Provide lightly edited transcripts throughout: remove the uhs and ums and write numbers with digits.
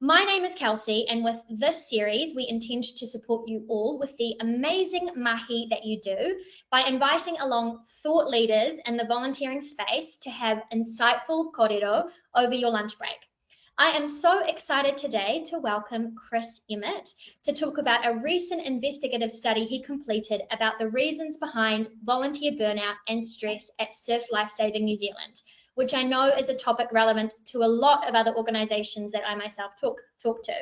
My name is Kelsey, and with this series, we intend to support you all with the amazing mahi that you do by inviting along thought leaders in the volunteering space to have insightful kōrero over your lunch break. I am so excited today to welcome Chris Emmett to talk about a recent investigative study he completed about the reasons behind volunteer burnout and stress at Surf Lifesaving New Zealand, which I know is a topic relevant to a lot of other organisations that I myself talk to.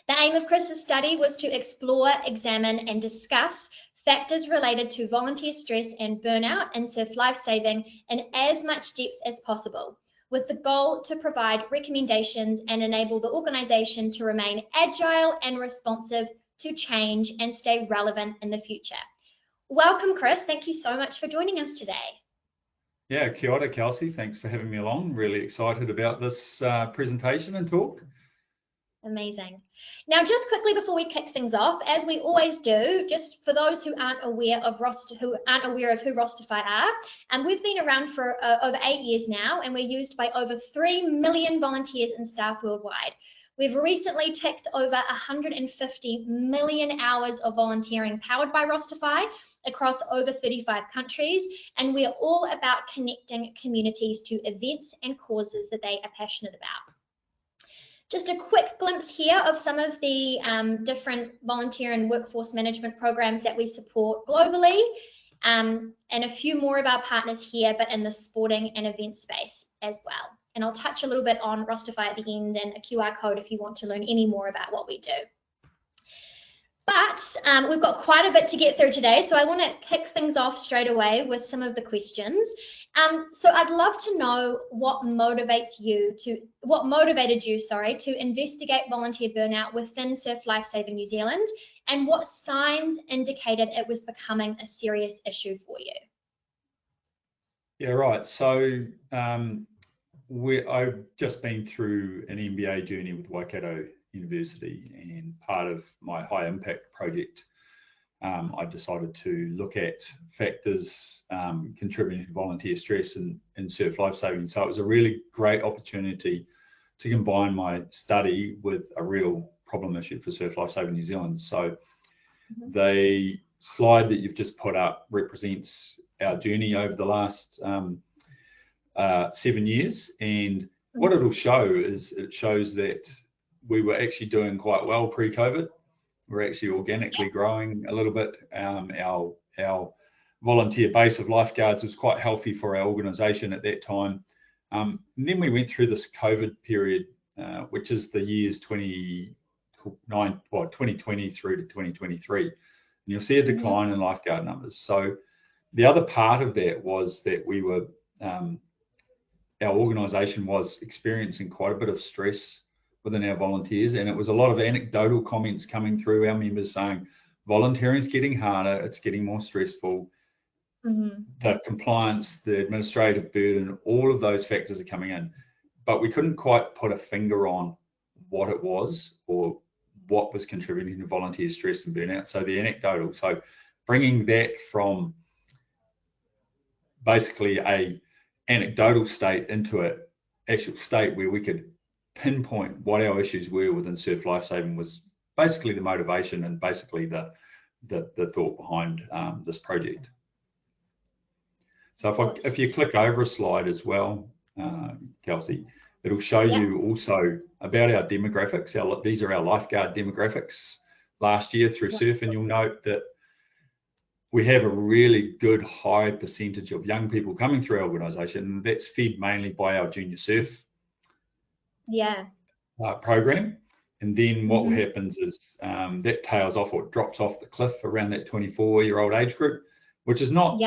The aim of Chris's study was to explore, examine and discuss factors related to volunteer stress and burnout in surf lifesaving in as much depth as possible, with the goal to provide recommendations and enable the organisation to remain agile and responsive to change and stay relevant in the future. Welcome, Chris. Thank you so much for joining us today. Yeah, kia ora, Kelsey. Thanks for having me along. Really excited about this presentation and talk. Amazing. Now, just quickly before we kick things off, as we always do, just for those who aren't aware of who Rosterfy are, and we've been around for over 8 years now, and we're used by over 3 million volunteers and staff worldwide. We've recently ticked over 150 million hours of volunteering powered by Rosterfy across over 35 countries, and we are all about connecting communities to events and causes that they are passionate about. Just a quick glimpse here of some of the different volunteer and workforce management programs that we support globally, and a few more of our partners here, but in the sporting and event space as well. And I'll touch a little bit on Rosterfy at the end and a QR code if you want to learn any more about what we do. But we've got quite a bit to get through today, so I want to kick things off straight away with some of the questions. So I'd love to know what motivated you to investigate volunteer burnout within Surf Lifesaving New Zealand, and what signs indicated it was becoming a serious issue for you. Yeah, right. So I've just been through an MBA journey with Waikato University, and part of my high impact project, I decided to look at factors contributing to volunteer stress in surf lifesaving. So it was a really great opportunity to combine my study with a real problem issue for Surf Lifesaving New Zealand. So the slide that you've just put up represents our journey over the last 7 years, and what it'll show is it shows that we were actually doing quite well pre-COVID. We're actually organically growing a little bit. Our volunteer base of lifeguards was quite healthy for our organisation at that time. And then we went through this COVID period, which is the years 2020 through to 2023. And you'll see a decline in lifeguard numbers. So the other part of that was that we were, our organisation was experiencing quite a bit of stress within our volunteers, and it was a lot of anecdotal comments coming through our members saying volunteering is getting harder, it's getting more stressful, the compliance, the administrative burden, all of those factors are coming in, but we couldn't quite put a finger on what it was or what was contributing to volunteer stress and burnout. So the anecdotal, so bringing that from basically a anecdotal state into an actual state where we could pinpoint what our issues were within surf lifesaving was basically the motivation and basically the thought behind this project. So if you click over a slide as well, Kelsey, it'll show you also about our demographics. These are our lifeguard demographics last year through surf, and you'll note that we have a really good high percentage of young people coming through our organisation, and that's fed mainly by our junior surf program. And then what happens is that tails off or drops off the cliff around that 24-year-old age group, which is not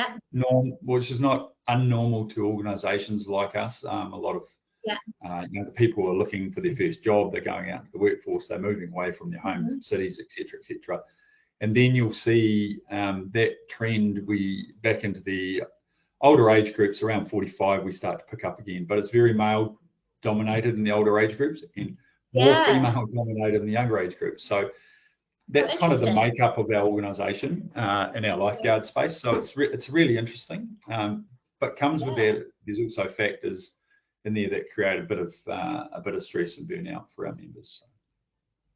unnormal to organisations like us. A lot of younger people are looking for their first job, they're going out to the workforce, they're moving away from their home cities, etc., etc. And then you'll see that trend, back into the older age groups, around 45, we start to pick up again, but it's very male dominated in the older age groups and more female dominated in the younger age groups. So that's kind of the makeup of our organisation in our lifeguard space. So it's really interesting, but comes with that, there's also factors in there that create a bit of stress and burnout for our members.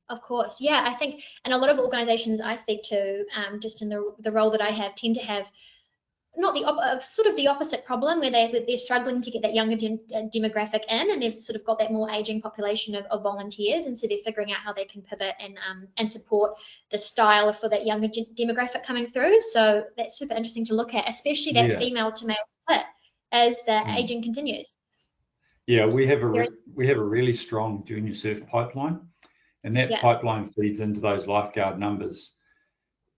Of course, yeah, I think, and a lot of organisations I speak to, just in the role that I have, tend to have not sort of the opposite problem, where they're struggling to get that younger demographic in, and they've sort of got that more aging population of volunteers, and so they're figuring out how they can pivot and support the style for that younger demographic coming through. So that's super interesting to look at, especially that female to male split as the aging continues. Yeah, we have a really strong junior surf pipeline, and that pipeline feeds into those lifeguard numbers,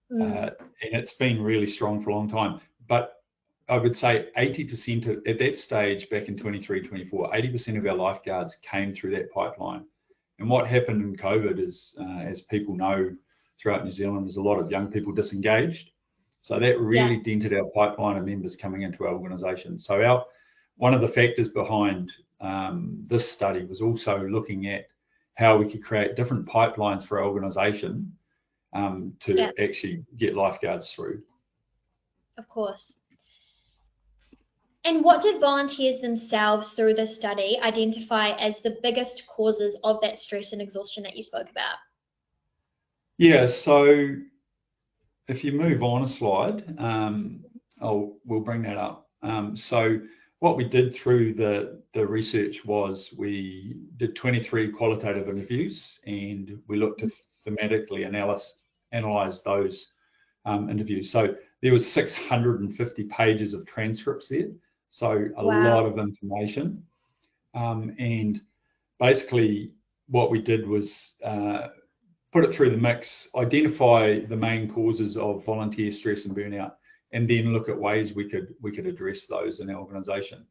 and it's been really strong for a long time. But I would say 80% at that stage back in 23, 24, 80% of our lifeguards came through that pipeline. And what happened in COVID is, as people know throughout New Zealand, there's a lot of young people disengaged. So that really dented our pipeline of members coming into our organisation. So one of the factors behind this study was also looking at how we could create different pipelines for our organisation to actually get lifeguards through. Of course. And what did volunteers themselves through the study identify as the biggest causes of that stress and exhaustion that you spoke about? Yeah, so if you move on a slide, we'll bring that up. So what we did through the research was we did 23 qualitative interviews, and we looked to thematically analyze those interviews. So there was 650 pages of transcripts there, so a lot of information. And basically what we did was put it through the mix, identify the main causes of volunteer stress and burnout, and then look at ways we could address those in our organisation.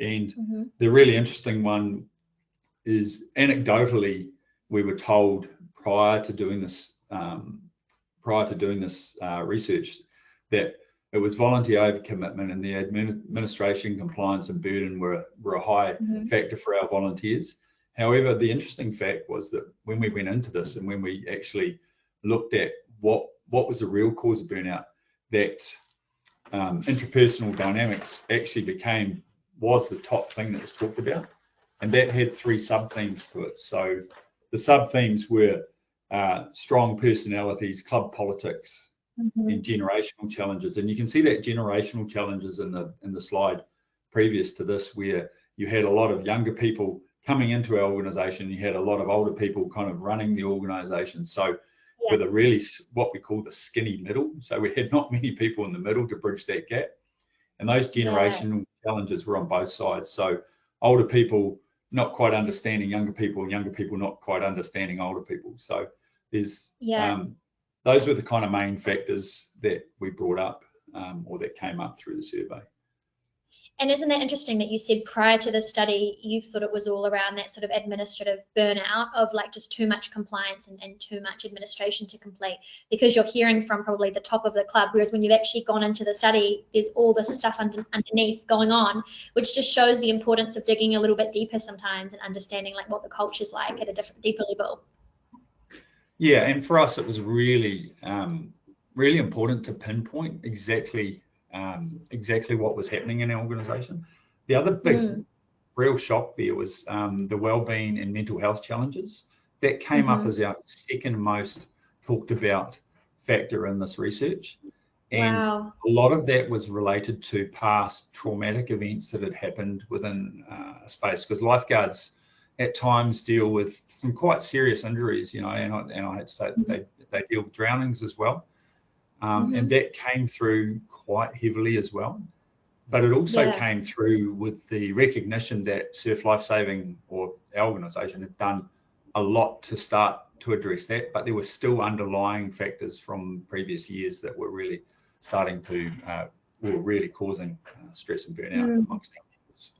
And the really interesting one is, anecdotally, we were told prior to doing this research that it was volunteer overcommitment, and the administration, compliance and burden were a high factor for our volunteers. However, the interesting fact was that when we went into this and when we actually looked at what was the real cause of burnout, that interpersonal dynamics actually was the top thing that was talked about, and that had 3 sub-themes to it. So the sub-themes were strong personalities, club politics, and generational challenges. And you can see that generational challenges in the slide previous to this, where you had a lot of younger people coming into our organisation, you had a lot of older people kind of running the organisation. So with a really, what we call the skinny middle. So we had not many people in the middle to bridge that gap. And those generational challenges were on both sides. So older people not quite understanding younger people, and younger people not quite understanding older people. So there's those were the kind of main factors that we brought up or that came up through the survey. And isn't that interesting that you said prior to the study, you thought it was all around that sort of administrative burnout of like just too much compliance and too much administration to complete, because you're hearing from probably the top of the club, whereas when you've actually gone into the study, there's all this stuff underneath going on, which just shows the importance of digging a little bit deeper sometimes and understanding like what the culture's like at a deeper level. Yeah, and for us, it was really, really important to pinpoint exactly what was happening in our organisation. The other big real shock there was the wellbeing and mental health challenges. That came up as our second most talked about factor in this research. And a lot of that was related to past traumatic events that had happened within a space, because lifeguards at times deal with some quite serious injuries, and I had to say that they deal with drownings as well. And that came through quite heavily as well. But it also came through with the recognition that Surf Lifesaving, or our organisation, had done a lot to start to address that, but there were still underlying factors from previous years that were really starting to, were really causing stress and burnout amongst our members.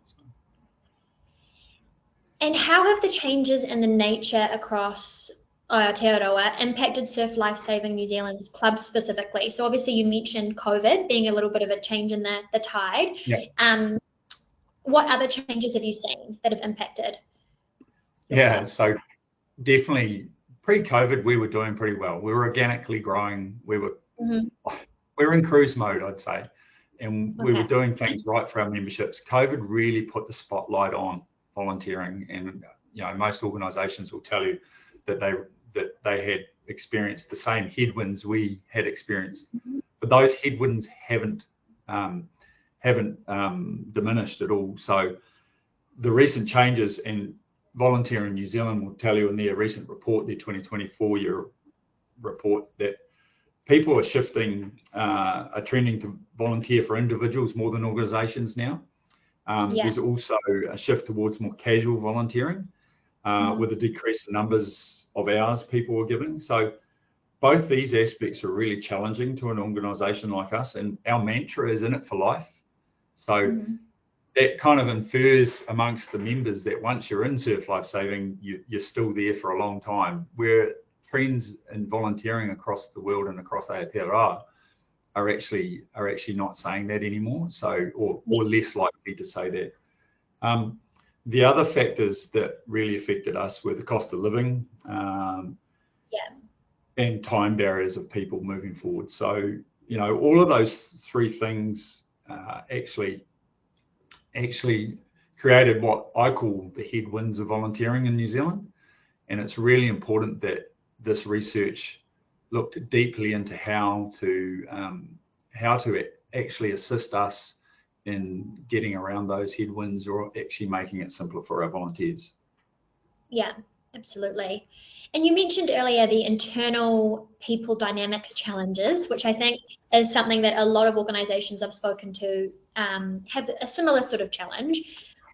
And how have the changes in the nature across Aotearoa impacted Surf Lifesaving New Zealand's clubs specifically? So obviously you mentioned COVID being a little bit of a change in the tide. What other changes have you seen that have impacted? Clubs? So definitely pre-COVID we were doing pretty well. We were organically growing. We were in cruise mode, I'd say, and we were doing things right for our memberships. COVID really put the spotlight on volunteering, and most organisations will tell you that they had experienced the same headwinds we had experienced, but those headwinds haven't diminished at all. So the recent changes, and Volunteering New Zealand will tell you in their recent report, their 2024 year report, that people are shifting, are trending to volunteer for individuals more than organisations now. There's also a shift towards more casual volunteering, with a decrease in numbers of hours people are giving. So both these aspects are really challenging to an organisation like us, and our mantra is in it for life. So that kind of infers amongst the members that once you're in surf lifesaving, you're still there for a long time, where trends in volunteering across the world and across Aotearoa are actually not saying that anymore, or less likely to say that. The other factors that really affected us were the cost of living, and time barriers of people moving forward. So, all of those three things actually created what I call the headwinds of volunteering in New Zealand. And it's really important that this research looked deeply into how to actually assist us in getting around those headwinds, or actually making it simpler for our volunteers. Yeah, absolutely. And you mentioned earlier the internal people dynamics challenges, which I think is something that a lot of organisations I've spoken to have a similar sort of challenge.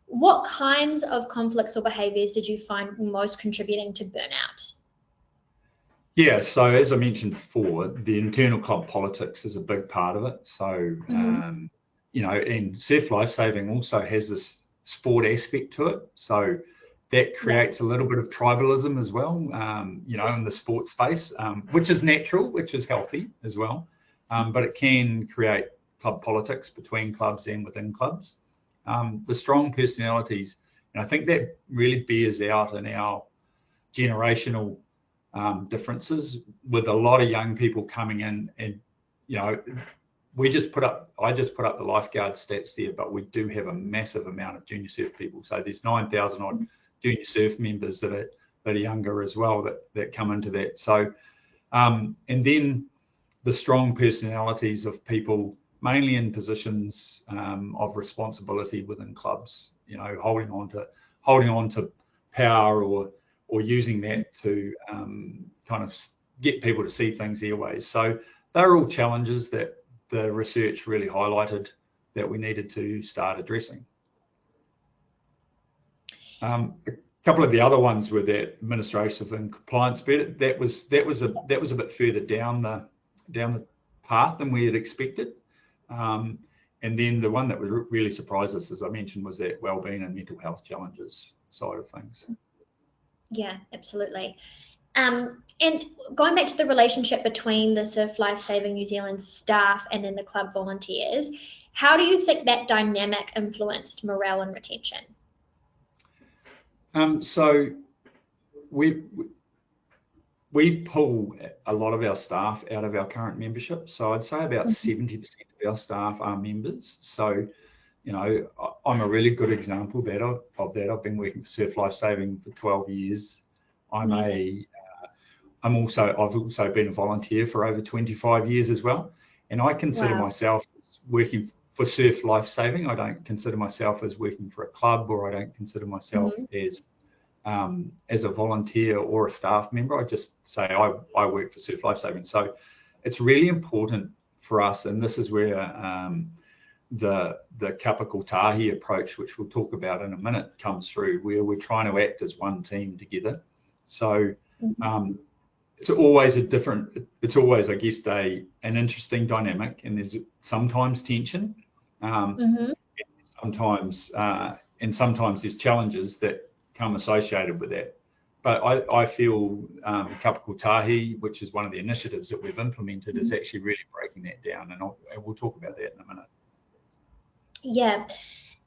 What kinds of conflicts or behaviours did you find most contributing to burnout? Yeah, so as I mentioned before, the internal club politics is a big part of it. So, and surf lifesaving also has this sport aspect to it. So that creates a little bit of tribalism as well, in the sport space, which is natural, which is healthy as well. But it can create club politics between clubs and within clubs. The strong personalities, and I think that really bears out in our generational differences, with a lot of young people coming in, and I just put up the lifeguard stats there, but we do have a massive amount of junior surf people. So there's 9,000 odd junior surf members that are younger as well that come into that. So and then the strong personalities of people, mainly in positions of responsibility within clubs, holding on to power, or using that to kind of get people to see things their ways. So they're all challenges that the research really highlighted that we needed to start addressing. A couple of the other ones were that administrative and compliance bit. That was a bit further down the path than we had expected. And then the one that really surprised us, as I mentioned, was that wellbeing and mental health challenges side of things. Yeah, absolutely. And going back to the relationship between the Surf Lifesaving New Zealand staff and then the club volunteers, how do you think that dynamic influenced morale and retention? So we pull a lot of our staff out of our current membership. So I'd say about 70% of our staff are members. So, I'm a really good example of that. I've been working for Surf Lifesaving for 12 years. I've also been a volunteer for over 25 years as well. And I consider myself working for Surf Lifesaving. I don't consider myself as working for a club, or I don't consider myself as a volunteer or a staff member. I just say I work for Surf Lifesaving. So it's really important for us, and this is where the Kapa Kotahi approach, which we'll talk about in a minute, comes through, where we're trying to act as one team together. So it's always, I guess, an interesting dynamic, and there's sometimes tension, and sometimes there's challenges that come associated with that. But I feel Kapa Kotahi, which is one of the initiatives that we've implemented, is actually really breaking that down, and we'll talk about that in a minute. Yeah,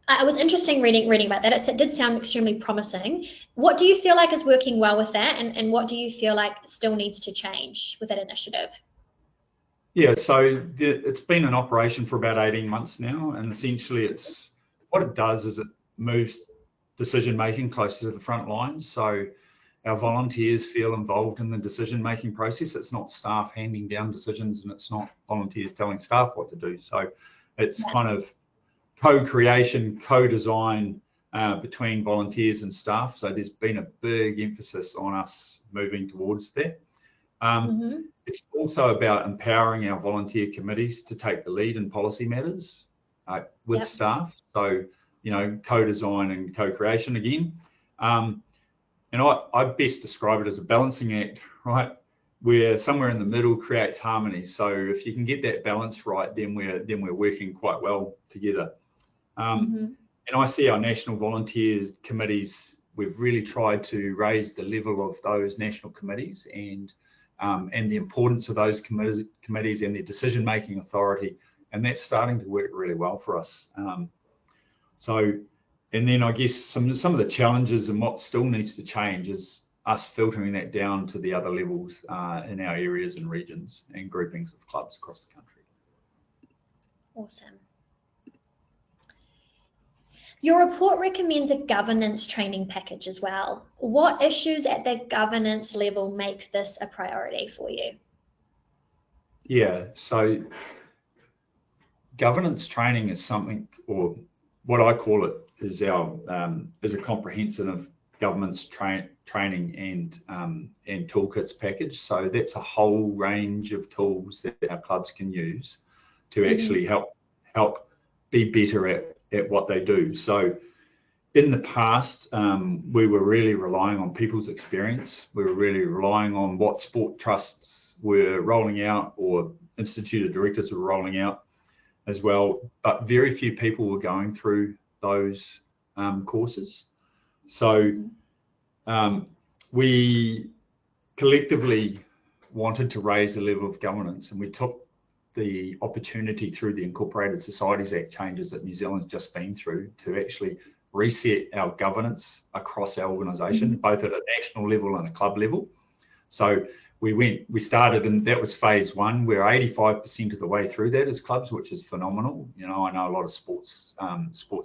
it was interesting reading about that. It did sound extremely promising. What do you feel like is working well with that, and what do you feel like still needs to change with that initiative? Yeah, so it's been in operation for about 18 months now, and essentially what it does is it moves decision making closer to the front lines. So our volunteers feel involved in the decision making process. It's not staff handing down decisions, and it's not volunteers telling staff what to do. So it's kind of co-creation, co-design between volunteers and staff. So there's been a big emphasis on us moving towards that. It's also about empowering our volunteer committees to take the lead in policy matters with staff. So, you know, co-design and co-creation again. And I best describe it as a balancing act, right? Where somewhere in the middle creates harmony. So if you can get that balance right, then we're working quite well together. And I see our national volunteers committees, we've really tried to raise the level of those national committees and the importance of those committees and their decision-making authority, and that's starting to work really well for us. And then I guess some of the challenges and what still needs to change is us filtering that down to the other levels in our areas and regions and groupings of clubs across the country. Awesome. Your report recommends a governance training package as well. What issues at the governance level make this a priority for you? Yeah, so governance training is something, or what I call it, is a comprehensive governance training and toolkits package. So that's a whole range of tools that our clubs can use to actually help be better at what they do. So in the past, we were really relying on people's experience. We were really relying on what sport trusts were rolling out or institute of directors were rolling out as well, but very few people were going through those courses. So we collectively wanted to raise the level of governance, and we took the opportunity through the Incorporated Societies Act changes that New Zealand's just been through to actually reset our governance across our organisation, both at a national level and a club level. So we started, and that was phase one. We're 85% of the way through that as clubs, which is phenomenal. You know, I know a lot of sports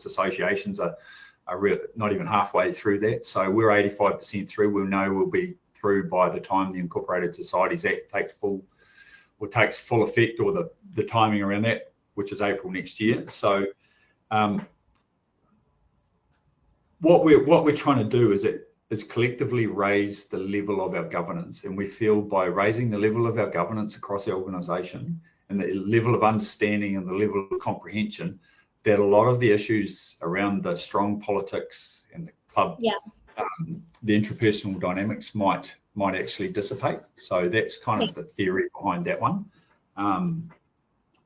associations are not even halfway through that. So we're 85% through. We know we'll be through by the time the Incorporated Societies Act takes full effect, or the timing around that, which is April next year. So what we're trying to do is collectively raise the level of our governance, and we feel by raising the level of our governance across the organisation and the level of understanding and the level of comprehension, that a lot of the issues around the strong politics and the club, the interpersonal dynamics might actually dissipate. So that's kind of the theory behind that one. And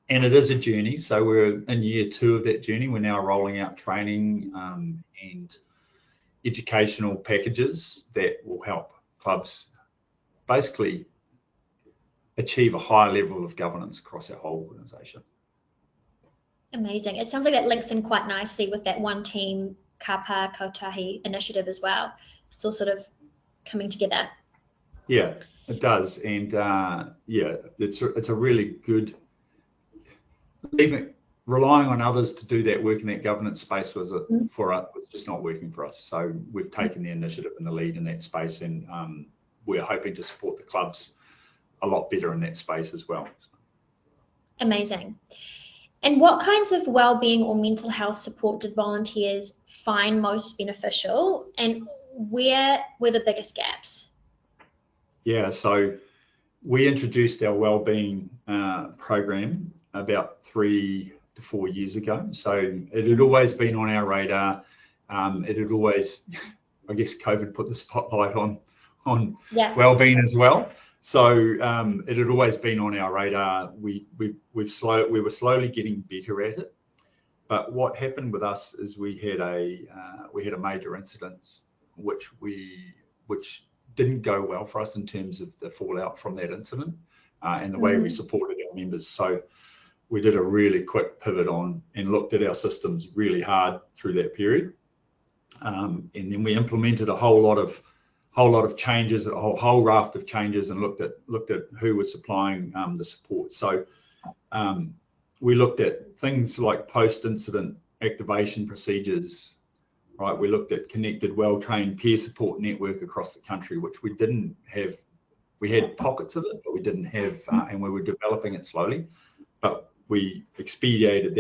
it is a journey. So we're in year 2 of that journey. We're now rolling out training and educational packages that will help clubs basically achieve a higher level of governance across our whole organisation. Amazing. It sounds like that links in quite nicely with that one team kapa kotahi initiative as well. It's all sort of coming together. Yeah, it does. And it's a really good, even relying on others to do that work in that governance space was just not working for us. So we've taken the initiative and the lead in that space, and we're hoping to support the clubs a lot better in that space as well. Amazing. And what kinds of wellbeing or mental health support did volunteers find most beneficial, and where were the biggest gaps? Yeah, so we introduced our wellbeing program about 3 to 4 years ago. So it had always been on our radar. It had always, I guess COVID put the spotlight on wellbeing as well. So it had always been on our radar. We were slowly getting better at it. But what happened with us is we had a major incident which didn't go well for us in terms of the fallout from that incident and the way we supported our members. So we did a really quick pivot on and looked at our systems really hard through that period. And then we implemented a whole lot of changes, a whole raft of changes, and looked at who was supplying the support. So we looked at things like post-incident activation procedures, right? We looked at connected, well-trained peer support network across the country, which we didn't have. We had pockets of it, but we didn't have, and we were developing it slowly, but we expedited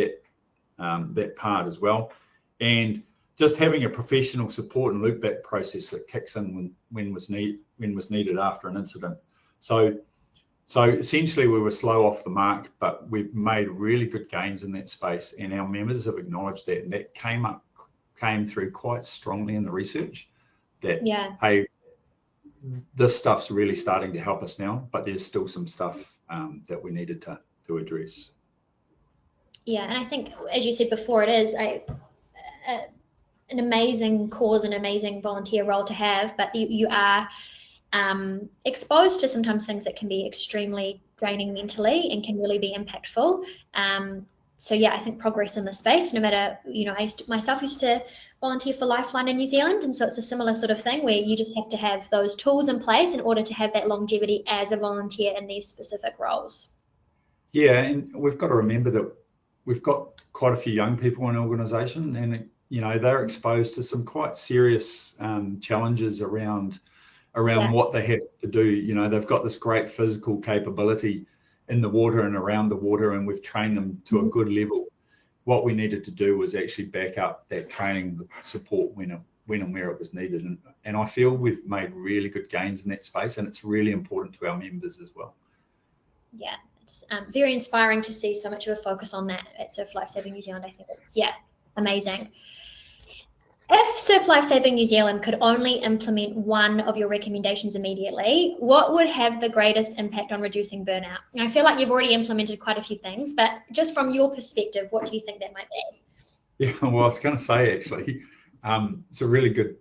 that part as well. And just having a professional support and loop back process that kicks in when was needed after an incident. So essentially we were slow off the mark, but we've made really good gains in that space, and our members have acknowledged that, and that came through quite strongly in the research that, hey, this stuff's really starting to help us now, but there's still some stuff that we needed to address. Yeah, and I think, as you said before, it is an amazing cause, an amazing volunteer role to have, but you are exposed to sometimes things that can be extremely draining mentally and can really be impactful. So yeah, I think progress in the space, no matter, I myself used to volunteer for Lifeline in New Zealand, and so it's a similar sort of thing where you just have to have those tools in place in order to have that longevity as a volunteer in these specific roles. Yeah, and we've got to remember that we've got quite a few young people in the organisation, and they're exposed to some quite serious challenges around what they have to do. They've got this great physical capability in the water and around the water, and we've trained them to a good level. What we needed to do was actually back up that training support when and where it was needed. And I feel we've made really good gains in that space, and it's really important to our members as well. Yeah, it's very inspiring to see so much of a focus on that at Surf Life Saving New Zealand. I think it's, amazing. If Surf Life Saving New Zealand could only implement one of your recommendations immediately, what would have the greatest impact on reducing burnout? And I feel like you've already implemented quite a few things, but just from your perspective, what do you think that might be? Yeah, well, I was going to say, actually, it's a really good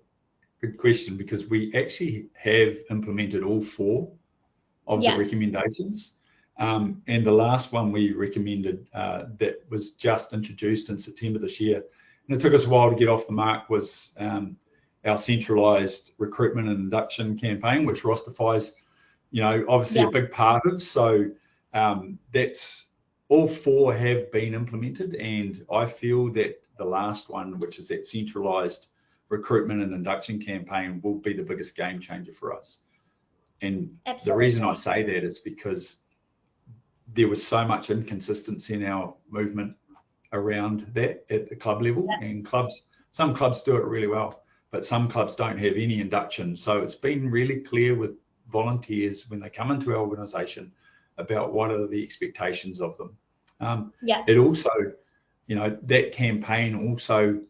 question, because we actually have implemented all 4 of the recommendations. And the last one we recommended that was just introduced in September this year, and it took us a while to get off the mark, was our centralised recruitment and induction campaign, which Rosterfy's, obviously a big part of. So that's all 4 have been implemented, and I feel that the last one, which is that centralised recruitment and induction campaign, will be the biggest game changer for us. And the reason I say that is because there was so much inconsistency in our movement around that at the club level, and some clubs do it really well, but some clubs don't have any induction. So it's been really clear with volunteers when they come into our organisation about what are the expectations of them. It also, that campaign also,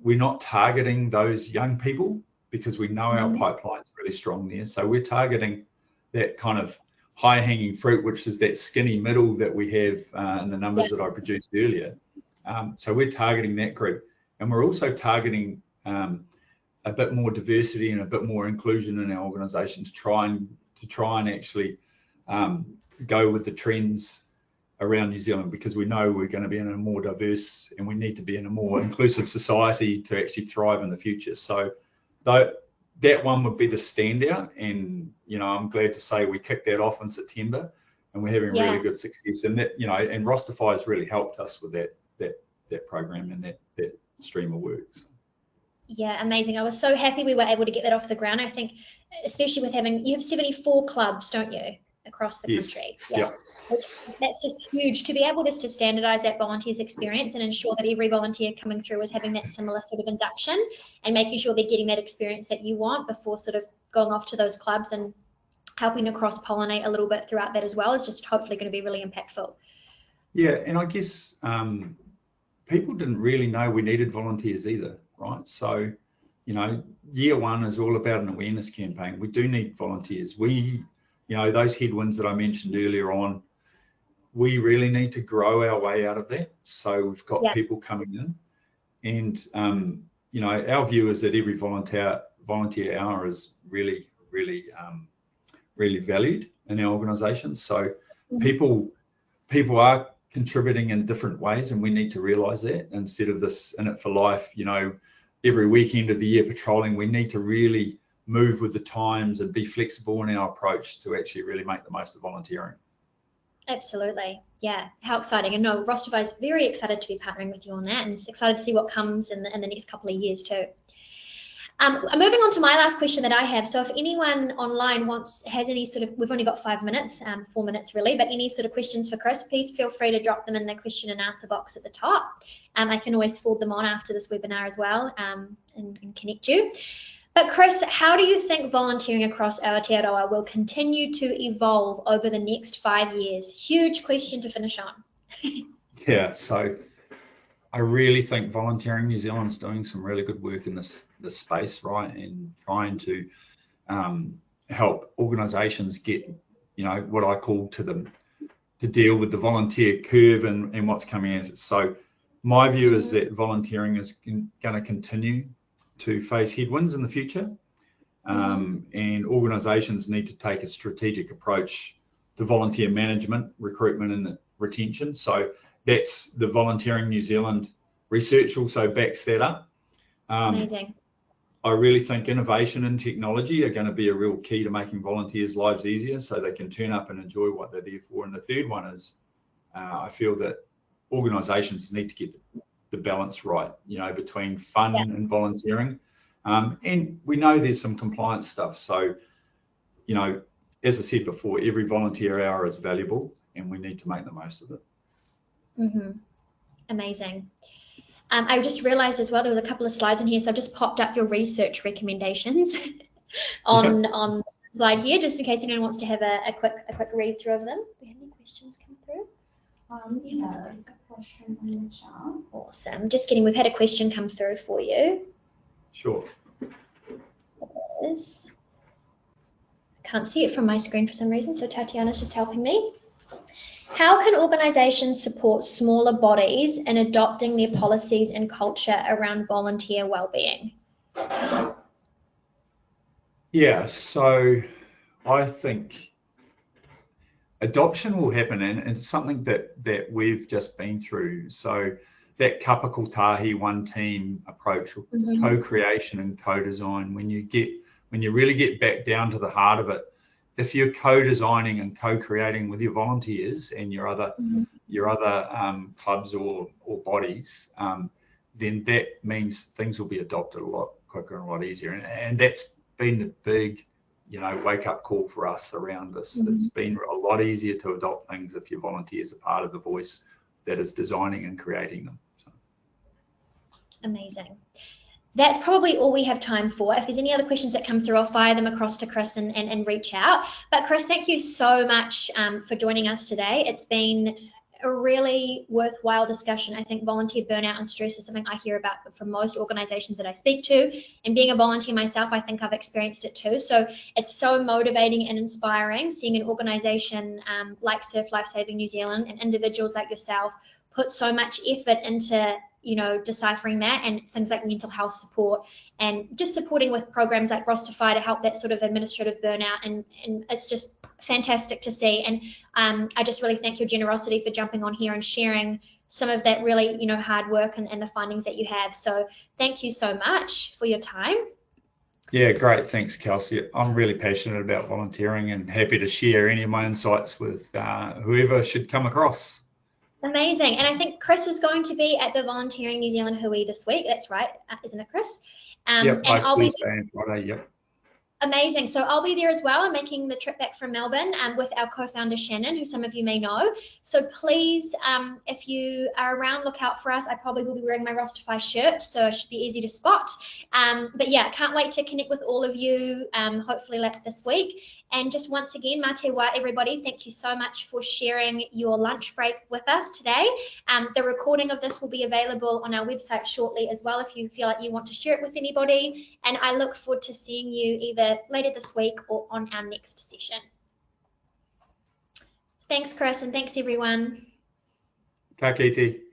we're not targeting those young people because we know our pipeline's really strong there. So we're targeting that kind of high-hanging fruit, which is that skinny middle that we have in the numbers that I produced earlier. So we're targeting that group, and we're also targeting a bit more diversity and a bit more inclusion in our organisation to try and actually go with the trends around New Zealand, because we know we're going to be in a more diverse, and we need to be in a more inclusive society to actually thrive in the future. So that one would be the standout, and I'm glad to say we kicked that off in September, and we're having really good success. And that, and Rosterfy has really helped us with that program and that stream of work. So. Yeah, amazing. I was so happy we were able to get that off the ground. I think, especially with you have 74 clubs, don't you, across the country? Yeah. That's just huge to be able just to standardise that volunteer's experience and ensure that every volunteer coming through is having that similar sort of induction and making sure they're getting that experience that you want before sort of going off to those clubs, and helping to cross-pollinate a little bit throughout that as well is just hopefully going to be really impactful. Yeah, and I guess people didn't really know we needed volunteers either, right? So, year one is all about an awareness campaign. We do need volunteers. Those headwinds that I mentioned earlier on, we really need to grow our way out of that. So we've got people coming in, and our view is that every volunteer hour is really, really, really valued in our organisation. So people are contributing in different ways, and we need to realise that, instead of this in it for life, every weekend of the year patrolling. We need to really move with the times and be flexible in our approach to actually really make the most of volunteering. Absolutely. Yeah, how exciting. And no, Rosterfy is very excited to be partnering with you on that, and it's excited to see what comes in the next couple of years too. Moving on to my last question that I have. So if anyone online has any sort of, we've only got 5 minutes, 4 minutes really, but any sort of questions for Chris, please feel free to drop them in the question and answer box at the top. I can always forward them on after this webinar as well, and connect you. But Chris, how do you think volunteering across Aotearoa will continue to evolve over the next 5 years? Huge question to finish on. Yeah, so I really think Volunteering New Zealand's doing some really good work in this space, right, and trying to help organisations get, what I call to deal with the volunteer curve and what's coming at it. So my view is that volunteering is going to continue to face headwinds in the future, and organisations need to take a strategic approach to volunteer management, recruitment and retention. So that's the Volunteering New Zealand research also backs that up. Amazing. I really think innovation and technology are going to be a real key to making volunteers' lives easier so they can turn up and enjoy what they're there for. And the third one is I feel that organisations need to get the balance right, between fun and volunteering. And we know there's some compliance stuff. So, as I said before, every volunteer hour is valuable and we need to make the most of it. Amazing. I just realised as well there was a couple of slides in here, so I've just popped up your research recommendations on the slide here, just in case anyone wants to have a quick read through of them. Do we have any questions come through? Yeah, there's a question in the chat. Awesome. Just kidding. We've had a question come through for you. Sure. I can't see it from my screen for some reason, so Tatiana's just helping me. How can organisations support smaller bodies in adopting their policies and culture around volunteer wellbeing? Yeah, so I think adoption will happen, and it's something that we've just been through. So that kapa kotahi, one team approach, co-creation and co-design, when you really get back down to the heart of it, if you're co-designing and co-creating with your volunteers and your other clubs or bodies, then that means things will be adopted a lot quicker and a lot easier. And that's been the big, wake-up call for us around this. It's been a lot easier to adopt things if your volunteers are part of the voice that is designing and creating them. So. Amazing. That's probably all we have time for. If there's any other questions that come through, I'll fire them across to Chris and reach out. But Chris, thank you so much for joining us today. It's been a really worthwhile discussion. I think volunteer burnout and stress is something I hear about from most organisations that I speak to. And being a volunteer myself, I think I've experienced it too. So it's so motivating and inspiring seeing an organisation like Surf Life Saving New Zealand and individuals like yourself put so much effort into deciphering that, and things like mental health support and just supporting with programs like Rosterfy to help that sort of administrative burnout, and it's just fantastic to see. And I just really thank your generosity for jumping on here and sharing some of that really hard work and the findings that you have. So thank you so much for your time. Yeah, great. Thanks, Kelsey. I'm really passionate about volunteering and happy to share any of my insights with whoever should come across. Amazing. And I think Chris is going to be at the Volunteering New Zealand Hui this week. That's right, isn't it, Chris? Yep, and I'll be Thursday and Friday, yep. Amazing. So I'll be there as well. I'm making the trip back from Melbourne with our co-founder Shannon, who some of you may know. So please, if you are around, look out for us. I probably will be wearing my Rosterfy shirt, so it should be easy to spot. But yeah, can't wait to connect with all of you, hopefully later this week. And just once again, mā te wā, everybody, thank you so much for sharing your lunch break with us today. The recording of this will be available on our website shortly as well if you feel like you want to share it with anybody. And I look forward to seeing you either later this week or on our next session. Thanks, Chris, and thanks, everyone. Ka kite.